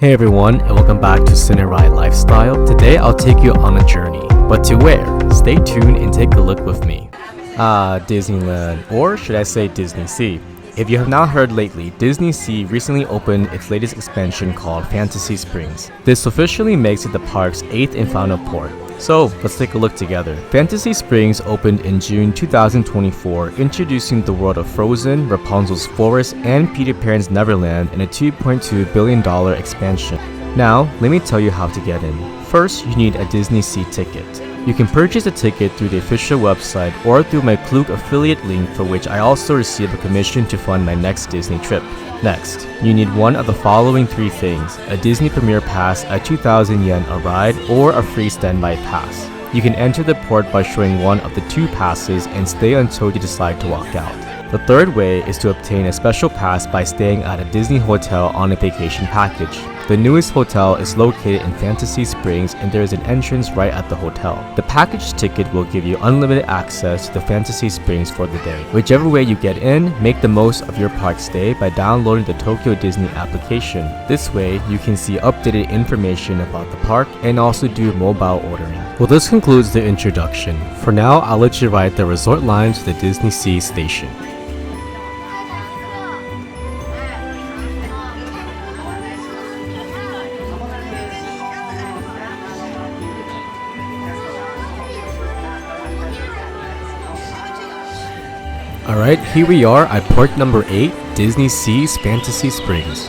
Hey everyone, and welcome back to Cineride Lifestyle. Today I'll take you on a journey. But to where? Stay tuned and take a look with me. Disneyland, or should I say DisneySea. If you have not heard lately, DisneySea recently opened its latest expansion called Fantasy Springs. This officially makes it the park's 8th and final port. So, let's take a look together. Fantasy Springs opened in June 2024, introducing the world of Frozen, Rapunzel's Forest, and Peter Pan's Neverland in a $2.2 billion expansion. Now, let me tell you how to get in. First, you need a DisneySea ticket. You can purchase a ticket through the official website or through my Klook affiliate link, for which I also receive a commission to fund my next Disney trip. Next, you need one of the following 3 things: a Disney Premier Pass at 2,000 yen a ride, or a free standby pass. You can enter the port by showing one of the 2 passes and stay until you decide to walk out. The third way is to obtain a special pass by staying at a Disney hotel on a vacation package. The newest hotel is located in Fantasy Springs, and there is an entrance right at the hotel. The package ticket will give you unlimited access to the Fantasy Springs for the day. Whichever way you get in, make the most of your park stay by downloading the Tokyo Disney application. This way, you can see updated information about the park and also do mobile ordering. Well, this concludes the introduction. For now, I'll let you ride the resort line to the DisneySea station. Alright, here we are at port number 8, DisneySea Fantasy Springs.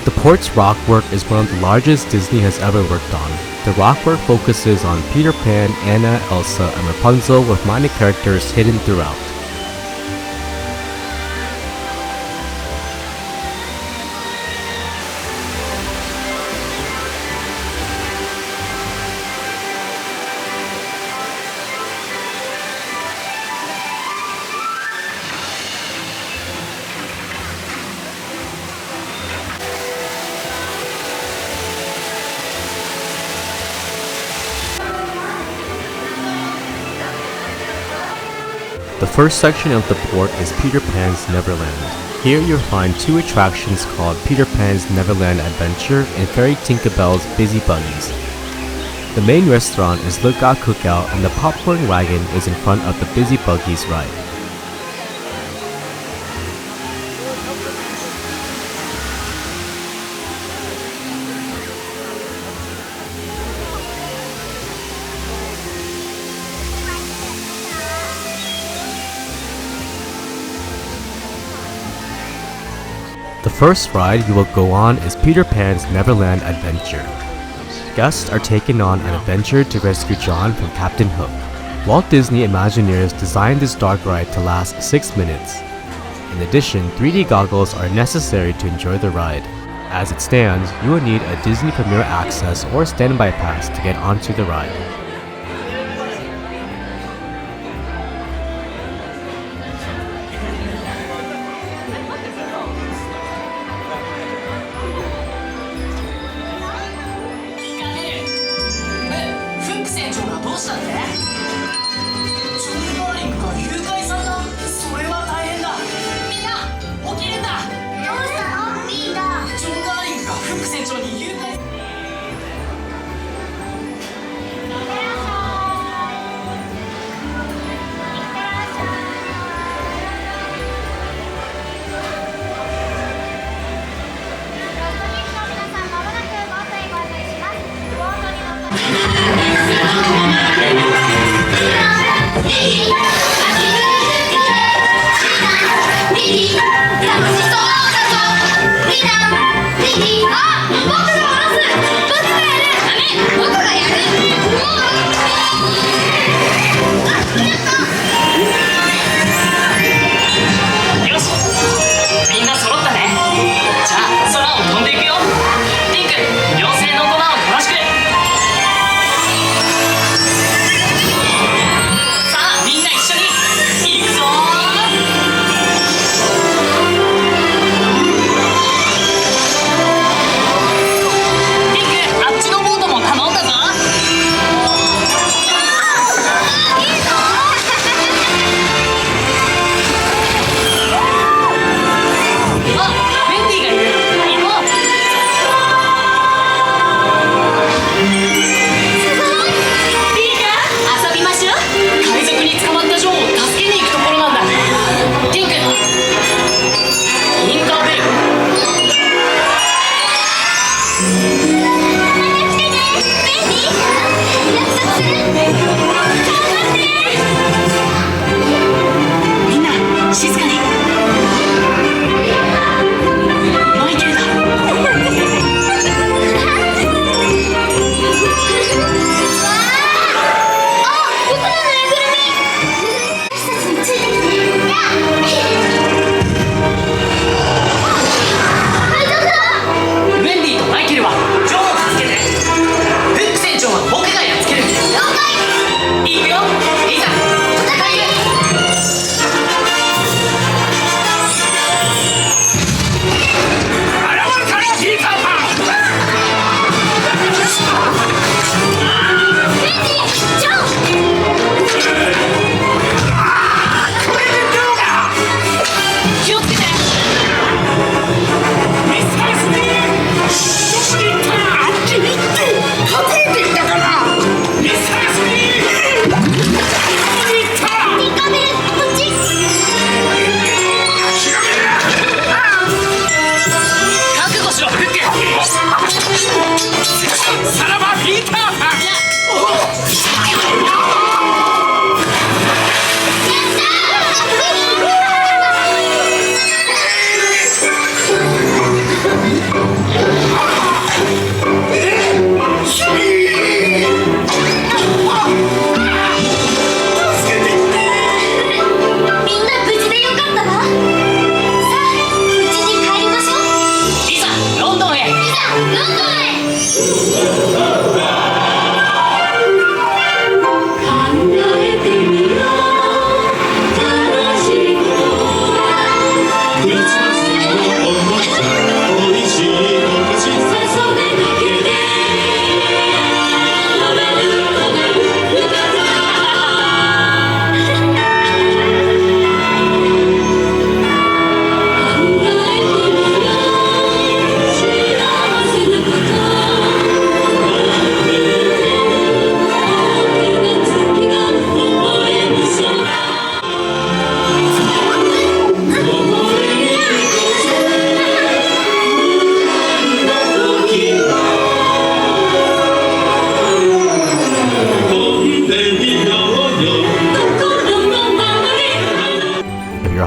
The port's rockwork is one of the largest Disney has ever worked on. The rockwork focuses on Peter Pan, Anna, Elsa, and Rapunzel, with minor characters hidden throughout. The first section of the port is Peter Pan's Neverland. Here you'll find 2 attractions called Peter Pan's Neverland Adventure and Fairy Tinkerbell's Busy Buggies. The main restaurant is Cookout, and the popcorn wagon is in front of the Busy Buggies ride. The first ride you will go on is Peter Pan's Neverland Adventure. Guests are taken on an adventure to rescue John from Captain Hook. Walt Disney Imagineers designed this dark ride to last 6 minutes. In addition, 3D goggles are necessary to enjoy the ride. As it stands, you will need a Disney Premier Access or standby pass to get onto the ride.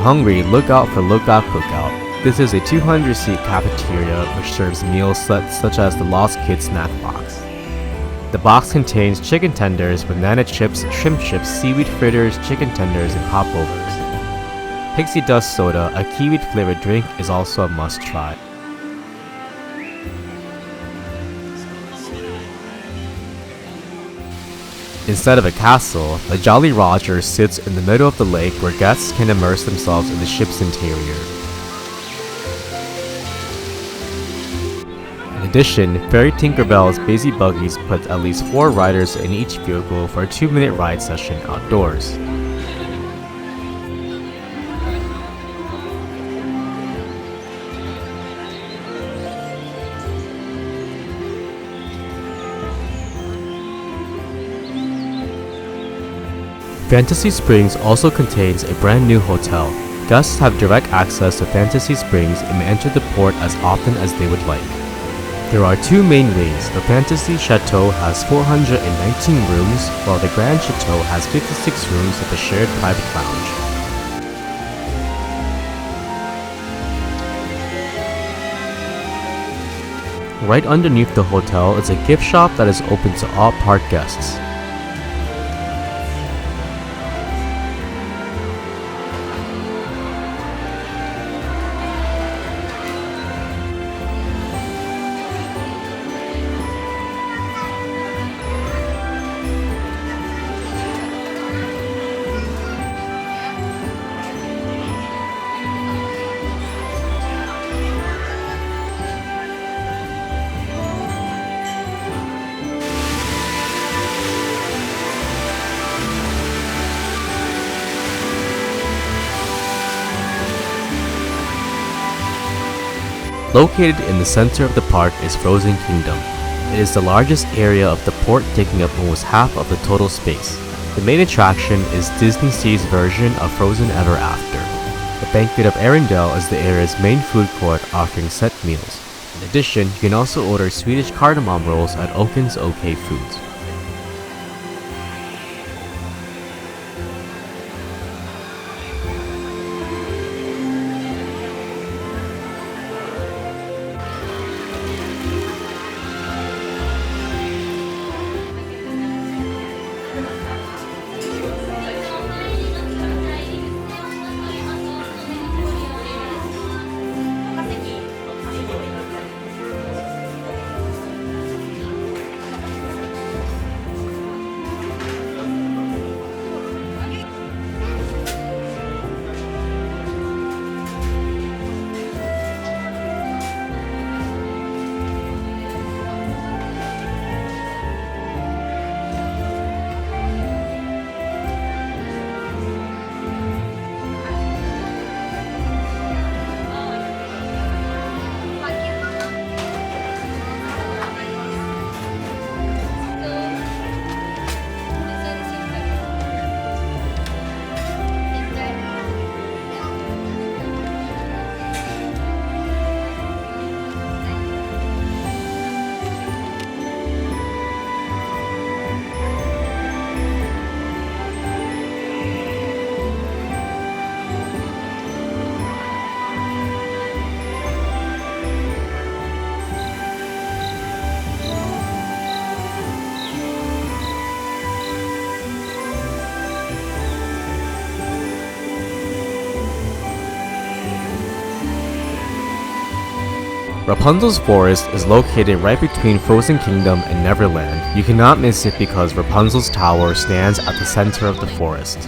Hungry, look out for Cookout. This is a 200-seat cafeteria which serves meals such as the Lost Kids snack box. The box contains chicken tenders, banana chips, shrimp chips, seaweed fritters, chicken tenders, and popovers. Pixie Dust Soda, a kiwi flavored drink, is also a must-try. Instead of a castle, the Jolly Roger sits in the middle of the lake where guests can immerse themselves in the ship's interior. In addition, Fairy Tinkerbell's Busy Buggies puts at least 4 riders in each vehicle for a 2-minute ride session outdoors. Fantasy Springs also contains a brand new hotel. Guests have direct access to Fantasy Springs and may enter the port as often as they would like. There are 2 main wings. The Fantasy Chateau has 419 rooms, while the Grand Chateau has 56 rooms with a shared private lounge. Right underneath the hotel is a gift shop that is open to all park guests. Located in the center of the park is Frozen Kingdom. It is the largest area of the port, taking up almost half of the total space. The main attraction is DisneySea's version of Frozen Ever After. The Banquet of Arendelle is the area's main food court, offering set meals. In addition, you can also order Swedish cardamom rolls at Oaken's OK Foods. Rapunzel's forest is located right between Frozen Kingdom and Neverland. You cannot miss it because Rapunzel's tower stands at the center of the forest.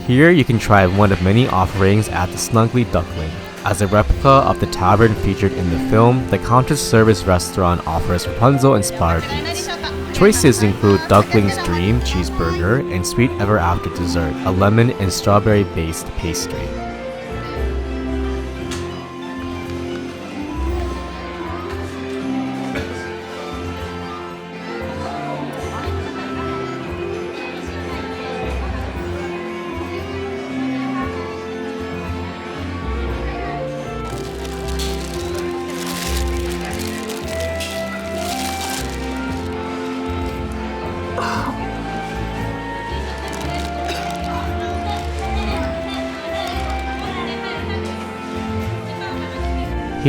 Here you can try one of many offerings at the Snuggly Duckling. As a replica of the tavern featured in the film, the counter-service restaurant offers Rapunzel-inspired eats. Choices include Duckling's Dream Cheeseburger and Sweet Ever After dessert, a lemon and strawberry-based pastry.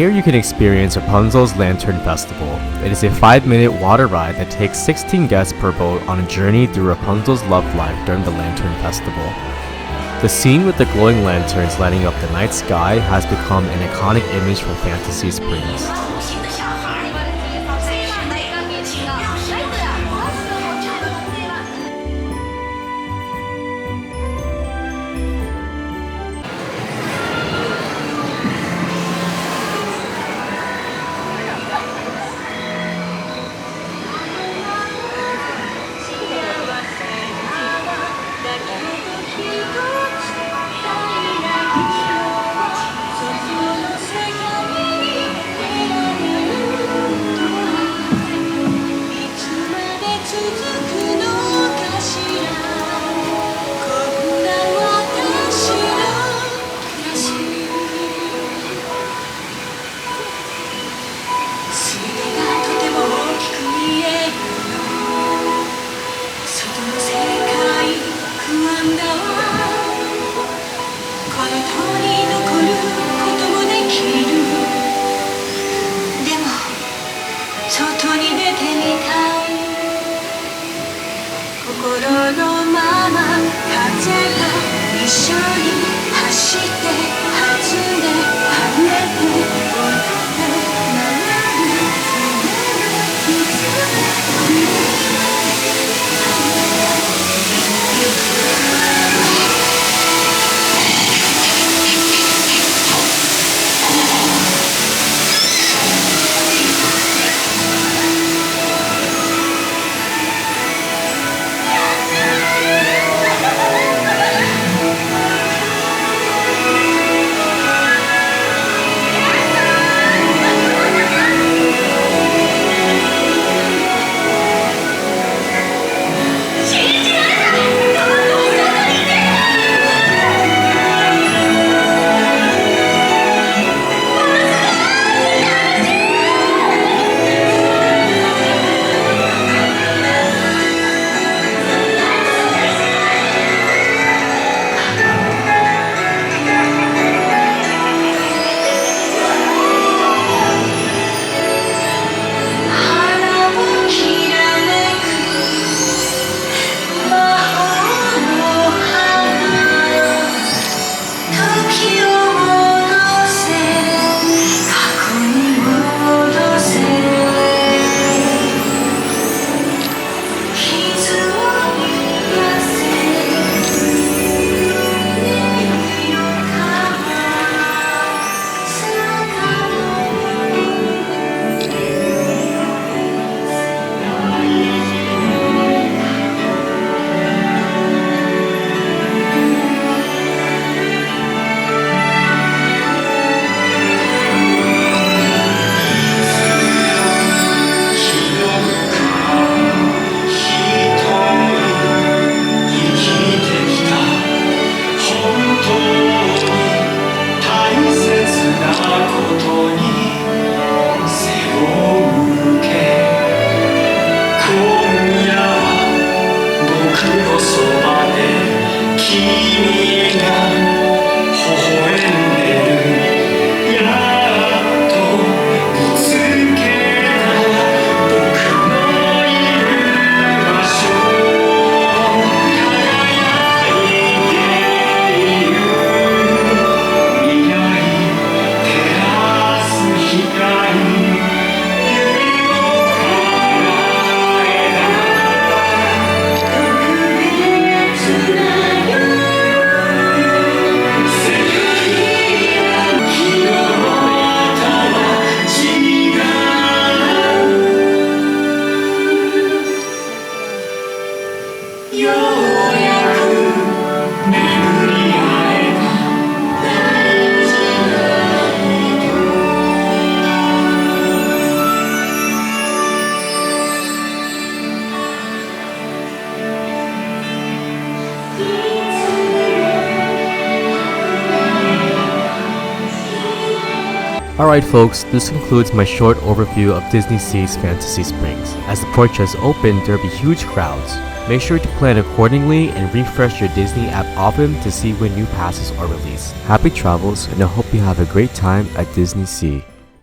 Here you can experience Rapunzel's Lantern Festival. It is a 5-minute water ride that takes 16 guests per boat on a journey through Rapunzel's love life during the Lantern Festival. The scene with the glowing lanterns lighting up the night sky has become an iconic image from Fantasy Springs. Alright folks, this concludes my short overview of DisneySea's Fantasy Springs. As the porches open, there'll be huge crowds. Make sure to plan accordingly and refresh your Disney app often to see when new passes are released. Happy travels, and I hope you have a great time at DisneySea.